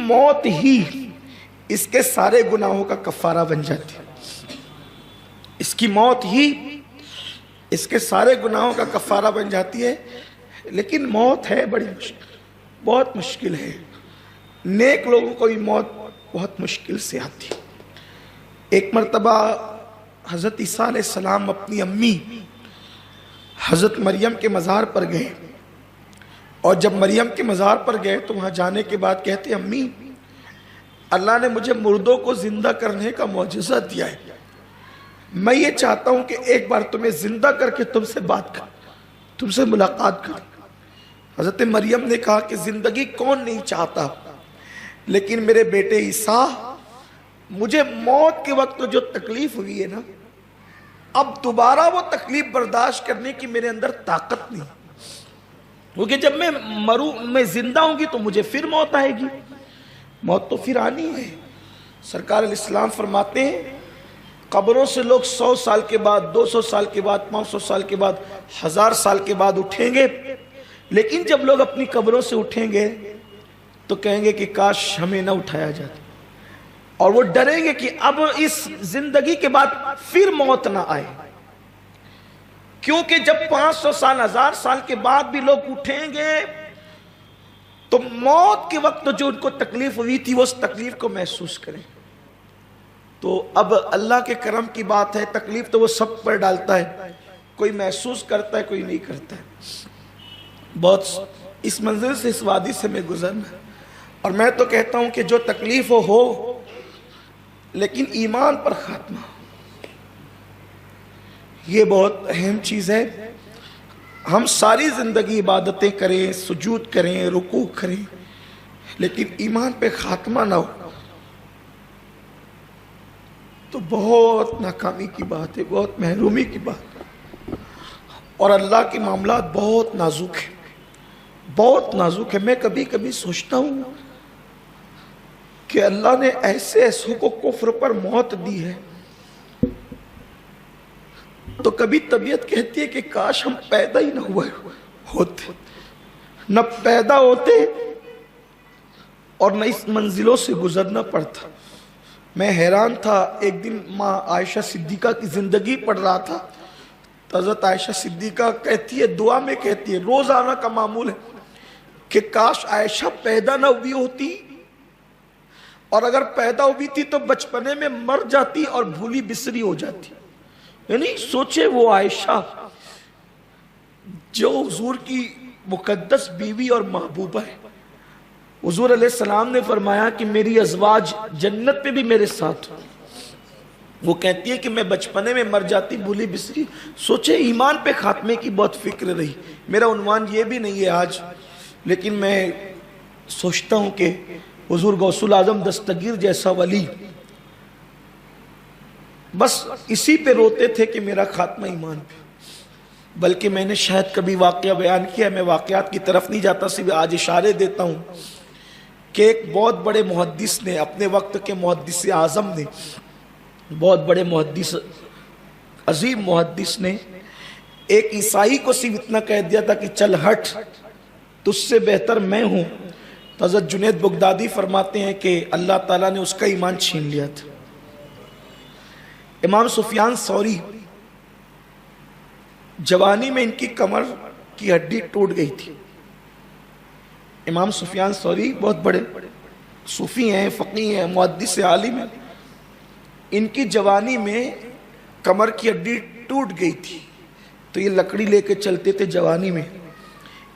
موت ہی اس کے سارے گناہوں کا کفارہ بن جاتی ہے. اس کی موت ہی اس کے سارے گناہوں کا کفارہ بن جاتی ہے. لیکن موت ہے بڑی مشکل، بہت مشکل ہے. نیک لوگوں کو بھی موت بہت مشکل سے آتی ہے. ایک مرتبہ حضرت عیسیٰ علیہ السلام اپنی امی حضرت مریم کے مزار پر گئے، اور جب مریم کے مزار پر گئے تو وہاں جانے کے بعد کہتے امی اللہ نے مجھے مردوں کو زندہ کرنے کا معجزہ دیا ہے، میں یہ چاہتا ہوں کہ ایک بار تمہیں زندہ کر کے تم سے بات کر، تم سے ملاقات کر. حضرت مریم نے کہا کہ زندگی کون نہیں چاہتا، لیکن میرے بیٹے عیسیٰ مجھے موت کے وقت جو تکلیف ہوئی ہے نا، اب دوبارہ وہ تکلیف برداشت کرنے کی میرے اندر طاقت نہیں، کیونکہ جب میں مروں، میں زندہ ہوں گی تو مجھے پھر موت آئے گی. موت تو پھر آنی ہے. سرکار علیہ السلام فرماتے ہیں قبروں سے لوگ 100 سال کے بعد، 200 سال کے بعد، 500 سال کے بعد، 1000 سال کے بعد اٹھیں گے، لیکن جب لوگ اپنی قبروں سے اٹھیں گے تو کہیں گے کہ کاش ہمیں نہ اٹھایا جاتا، اور وہ ڈریں گے کہ اب اس زندگی کے بعد پھر موت نہ آئے. کیونکہ جب 500 سال، 1000 سال کے بعد بھی لوگ اٹھیں گے تو موت کے وقت جو ان کو تکلیف ہوئی تھی وہ اس تکلیف کو محسوس کریں. تو اب اللہ کے کرم کی بات ہے، تکلیف تو وہ سب پر ڈالتا ہے، کوئی محسوس کرتا ہے کوئی نہیں کرتا ہے. بہت اس منزل سے، اس وادی سے میں گزرنا، اور میں تو کہتا ہوں کہ جو تکلیف ہو لیکن ایمان پر خاتمہ، یہ بہت اہم چیز ہے. ہم ساری زندگی عبادتیں کریں، سجود کریں، رکوع کریں، لیکن ایمان پہ خاتمہ نہ ہو تو بہت ناکامی کی بات ہے، بہت محرومی کی بات ہے. اور اللہ کے معاملات بہت نازک ہیں، بہت نازک ہے. میں کبھی کبھی سوچتا ہوں کہ اللہ نے ایسے ایسوں کو کفر پر موت دی ہے تو کبھی طبیعت کہتی ہے کہ کاش ہم پیدا ہی نہ ہوئے ہوتے، نہ پیدا ہوتے اور نہ اس منزلوں سے گزرنا پڑتا. میں حیران تھا، ایک دن ماں عائشہ صدیقہ کی زندگی پڑھ رہا تھا تو حضرت عائشہ صدیقہ کہتی ہے، دعا میں کہتی ہے، روزانہ کا معمول ہے کہ کاش عائشہ پیدا نہ ہوئی ہوتی، اور اگر پیدا ہوئی تھی تو بچپنے میں مر جاتی اور بھولی بسری ہو جاتی. یعنی سوچے وہ عائشہ جو حضور کی مقدس بیوی اور محبوبہ ہے. حضور علیہ السلام نے فرمایا کہ میری ازواج جنت میں بھی میرے ساتھ ہوں. وہ کہتی ہے کہ میں بچپنے میں مر جاتی بھولی بسری. سوچے ایمان پہ خاتمے کی بہت فکر رہی. میرا عنوان یہ بھی نہیں ہے آج، لیکن میں سوچتا ہوں کہ حضور غوث الاعظم دستگیر جیسا ولی بس اسی پہ روتے تھے کہ میرا خاتمہ ایمان پہ. بلکہ میں نے شاید کبھی واقعہ بیان کیا، میں واقعات کی طرف نہیں جاتا، صرف آج اشارے دیتا ہوں کہ ایک بہت بڑے محدث نے، اپنے وقت کے محدث اعظم نے، بہت بڑے محدث، عظیم محدث نے ایک عیسائی کو صرف اتنا کہہ دیا تھا کہ چل ہٹ، تجھ سے بہتر میں ہوں. تو حضرت جنید بغدادی فرماتے ہیں کہ اللہ تعالیٰ نے اس کا ایمان چھین لیا تھا. امام سفیان ثوری جوانی میں ان کی کمر کی ہڈی ٹوٹ گئی تھی. امام سفیان ثوری بہت بڑے صوفی ہیں، فقیہ ہیں، محدث عالم ہیں. ان کی جوانی میں کمر کی ہڈی ٹوٹ گئی تھی تو یہ لکڑی لے کے چلتے تھے جوانی میں.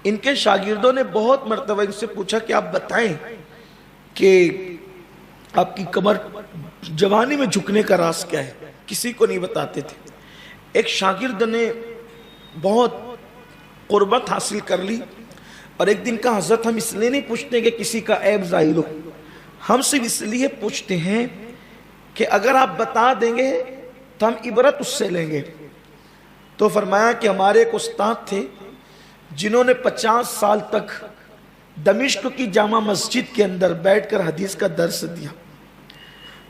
ان کے شاگردوں نے بہت مرتبہ ان سے پوچھا کہ آپ بتائیں کہ آپ کی کمر جوانی میں جھکنے کا راز کیا ہے. کسی کو نہیں بتاتے تھے. ایک شاگرد نے بہت قربت حاصل کر لی اور ایک دن کہا حضرت ہم اس لیے نہیں پوچھتے کہ کسی کا عیب ظاہر ہو، ہم صرف اس لیے پوچھتے ہیں کہ اگر آپ بتا دیں گے تو ہم عبرت اس سے لیں گے. تو فرمایا کہ ہمارے ایک استاد تھے جنہوں نے 50 سال تک دمشق کی جامع مسجد کے اندر بیٹھ کر حدیث کا درس دیا.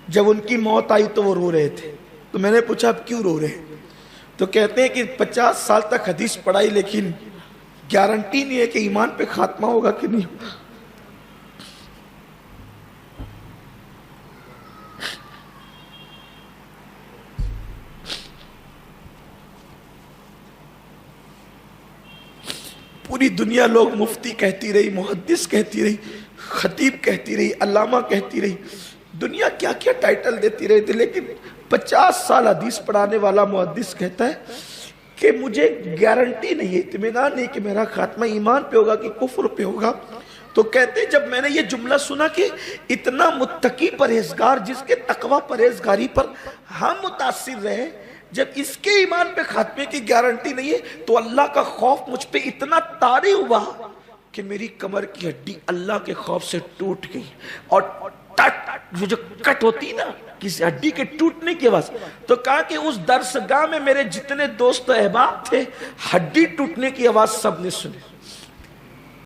جب ان کی موت آئی تو وہ رو رہے تھے. تو میں نے پوچھا اب کیوں رو رہے ہیں؟ تو کہتے ہیں کہ 50 سال تک حدیث پڑھائی لیکن گارنٹی نہیں ہے کہ ایمان پہ خاتمہ ہوگا کہ نہیں. پوری دنیا لوگ مفتی کہتی رہی، محدث کہتی رہی، خطیب کہتی رہی، علامہ کہتی رہی، دنیا کیا کیا ٹائٹل دیتی رہی تھی، لیکن 50 سال حدیث پڑھانے والا محدث کہتا ہے کہ مجھے گارنٹی نہیں ہے، اطمینان نہیں کہ میرا خاتمہ ایمان پہ ہوگا کہ کفر پہ ہوگا۔ تو کہتے جب میں نے یہ جملہ سنا کہ اتنا متقی پرہیزگار جس کے تقوی پرہیزگاری پر ہم متاثر رہے، جب اس کے ایمان پہ خاتمے کی گارنٹی نہیں ہے تو اللہ کا خوف مجھ پہ اتنا طاری ہوا کہ میری کمر کی ہڈی اللہ کے خوف سے ٹوٹ گئی، اور وہ جو کٹ ہوتی نا کسی ہڈی کے ٹوٹنے کی آواز، تو کہا کہ اس درسگاہ میں میرے جتنے دوست و احباب تھے ہڈی ٹوٹنے کی آواز سب نے سنی۔